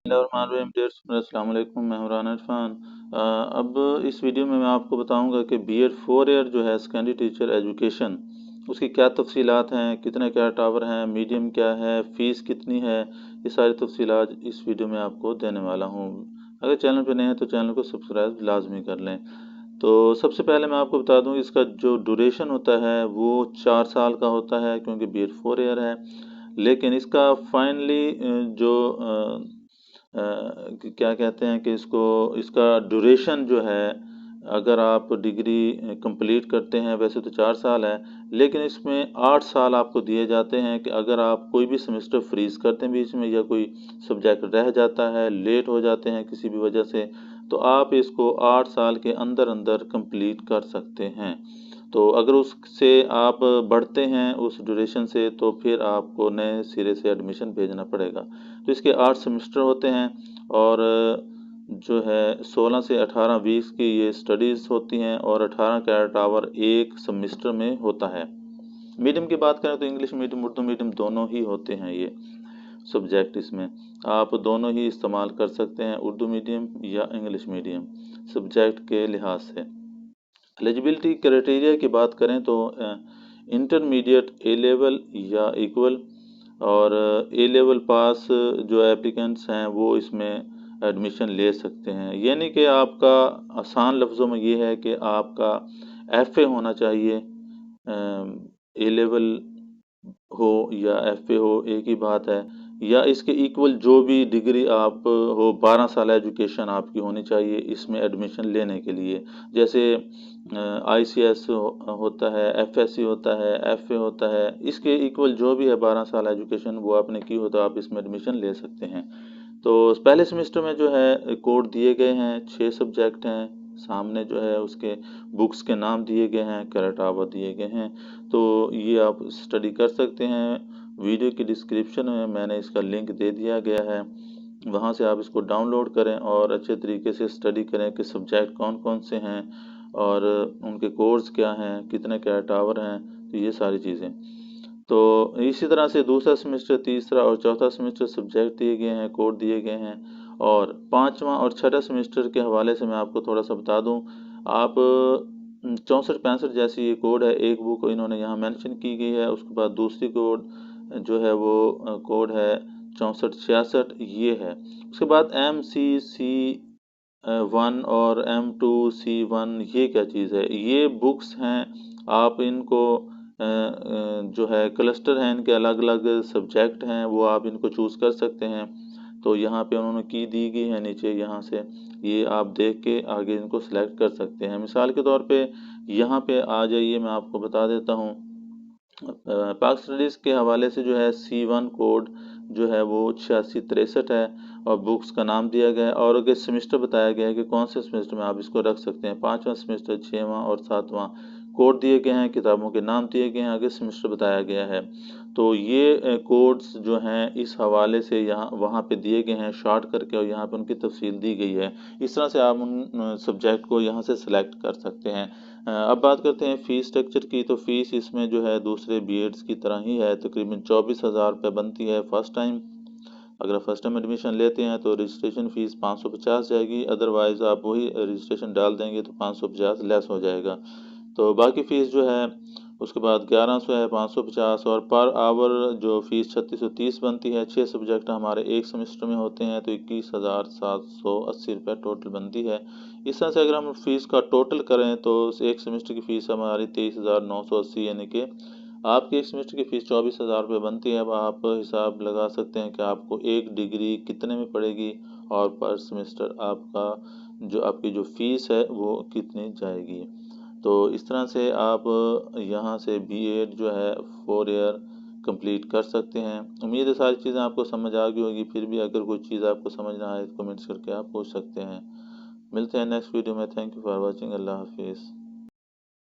अस्सलाम वालेकुम, मैं हूं राना इरफान। अब इस वीडियो में मैं आपको बताऊंगा कि बीएड 4 ईयर जो है सेकेंडरी टीचर एजुकेशन, उसकी क्या तफसीलात हैं, कितने क्या टावर हैं, मीडियम क्या है, फ़ीस कितनी है, ये सारी तफसीलात इस वीडियो में आपको देने वाला हूं। अगर चैनल पर नए हैं तो चैनल को सब्सक्राइब लाजमी कर लें। तो सबसे पहले मैं आपको बता दूं, इसका जो ड्यूरेशन होता है वो 4 साल का होता है, क्योंकि बीएड 4 ईयर है। लेकिन इसका फाइनली जो क्या कहते हैं कि इसका ड्यूरेशन जो है, अगर आप डिग्री कंप्लीट करते हैं, वैसे तो 4 साल है, लेकिन इसमें 8 साल आपको दिए जाते हैं कि अगर आप कोई भी सेमेस्टर फ्रीज करते हैं बीच में, या कोई सब्जेक्ट रह जाता है, लेट हो जाते हैं किसी भी वजह से, तो आप इसको 8 साल के अंदर अंदर कंप्लीट कर सकते हैं। तो अगर उससे आप बढ़ते हैं उस ड्यूरेशन से, तो फिर आपको नए सिरे से एडमिशन भेजना पड़ेगा। तो इसके 8 सेमेस्टर होते हैं, और जो है 16 से 18 वीक्स की ये स्टडीज़ होती हैं, और 18 कैरेट आवर एक सेमेस्टर में होता है। मीडियम की बात करें तो इंग्लिश मीडियम, उर्दू मीडियम दोनों ही होते हैं ये सब्जेक्ट। इसमें आप दोनों ही इस्तेमाल कर सकते हैं, उर्दू मीडियम या इंग्लिश मीडियम, सब्जेक्ट के लिहाज से। एलिजिबिलिटी क्राइटेरिया की बात करें तो इंटरमीडिएट ए लेवल या इक्वल, और ए लेवल पास जो एप्लीकेंट्स हैं वो इसमें एडमिशन ले सकते हैं। यानी कि आपका आसान लफ्ज़ों में ये है कि आपका एफ़ए होना चाहिए, ए लेवल हो या एफ़ए हो, एक ही बात है, या इसके इक्वल जो भी डिग्री आप हो, 12 साल एजुकेशन आपकी होनी चाहिए इसमें एडमिशन लेने के लिए। जैसे आईसीएस होता है, एफएससी होता है, एफए होता है, इसके इक्वल जो भी है 12 साल एजुकेशन वो आपने की हो, तो आप इसमें एडमिशन ले सकते हैं। तो पहले सेमेस्टर में जो है कोड दिए गए हैं, 6 सब्जेक्ट हैं, सामने जो है उसके बुक्स के नाम दिए गए हैं, कैरेट आवर दिए गए हैं। तो ये आप स्टडी कर सकते हैं। वीडियो की डिस्क्रिप्शन में मैंने इसका लिंक दे दिया गया है, वहाँ से आप इसको डाउनलोड करें और अच्छे तरीके से स्टडी करें कि सब्जेक्ट कौन कौन से हैं, और उनके कोर्स क्या हैं, कितने कैरेट आवर हैं, तो ये सारी चीज़ें। तो इसी तरह से दूसरा सेमेस्टर, तीसरा और चौथा सेमेस्टर सब्जेक्ट दिए गए हैं, कोड दिए गए हैं। और पाँचवा और छठा सेमेस्टर के हवाले से मैं आपको थोड़ा सा बता दूं, आप 64-65 जैसी ये कोड है, एक बुक इन्होंने यहाँ मेंशन की गई है। उसके बाद दूसरी कोड जो है वो कोड है 64-66, ये है। उसके बाद MCC1 और M2C1, ये क्या चीज़ है? ये बुक्स हैं, आप इनको जो है क्लस्टर हैं, इनके अलग अलग सब्जेक्ट हैं, वो आप इनको चूज़ कर सकते हैं। तो यहाँ पे उन्होंने की दी गई है नीचे, यहाँ से ये आप देख के आगे इनको सेलेक्ट कर सकते हैं। मिसाल के तौर पे यहाँ पे आ जाइए, मैं आपको बता देता हूँ। पाक स्टडीज़ के हवाले से जो है C1 कोड जो है वो 8663 है, और बुक्स का नाम दिया गया है, और आगे सेमेस्टर बताया गया है कि कौन से सेमेस्टर में आप इसको रख सकते हैं। 5वां सेमेस्टर, 6वां और 7वां कोड दिए गए हैं, किताबों के नाम दिए गए हैं, आगे सेमेस्टर बताया गया है। तो ये कोड्स जो हैं इस हवाले से यहाँ वहाँ पे दिए गए हैं शॉर्ट करके, और यहाँ पे उनकी तफसील दी गई है। इस तरह से आप उन सब्जेक्ट को यहाँ से सिलेक्ट कर सकते हैं। अब बात करते हैं फ़ीस स्ट्रक्चर की। तो फ़ीस इसमें जो है दूसरे बीएड्स की तरह ही है, तकरीबन 24,000 रुपये बनती है फर्स्ट टाइम। अगर फर्स्ट टाइम एडमिशन लेते हैं तो रजिस्ट्रेशन फ़ीस 550 जाएगी, अदरवाइज़ आप वही रजिस्ट्रेशन डाल देंगे तो 550 लेस हो जाएगा। तो बाकी फ़ीस जो है उसके बाद 1100 है, 550, और पर आवर जो फ़ीस 3630 बनती है। 6 सब्जेक्ट हमारे एक सेमेस्टर में होते हैं, तो 21,780 रुपये टोटल बनती है। इस तरह से अगर हम फ़ीस का टोटल करें तो एक सेमेस्टर की फ़ीस हमारी 23,980, यानी कि आपकी एक सेमेस्टर की फ़ीस 24,000 रुपये बनती है। अब आप हिसाब लगा सकते हैं कि आपको एक डिग्री कितने में पड़ेगी, और पर सेमेस्टर आपकी जो फ़ीस है वो कितनी जाएगी। तो इस तरह से आप यहाँ से बीएड जो है 4 ईयर कंप्लीट कर सकते हैं। उम्मीद है सारी चीज़ें आपको समझ आ गई होगी। फिर भी अगर कोई चीज़ आपको समझ ना आए तो कमेंट्स करके आप पूछ सकते हैं। मिलते हैं नेक्स्ट वीडियो में। Thank you for watching. अल्लाह हाफिज़।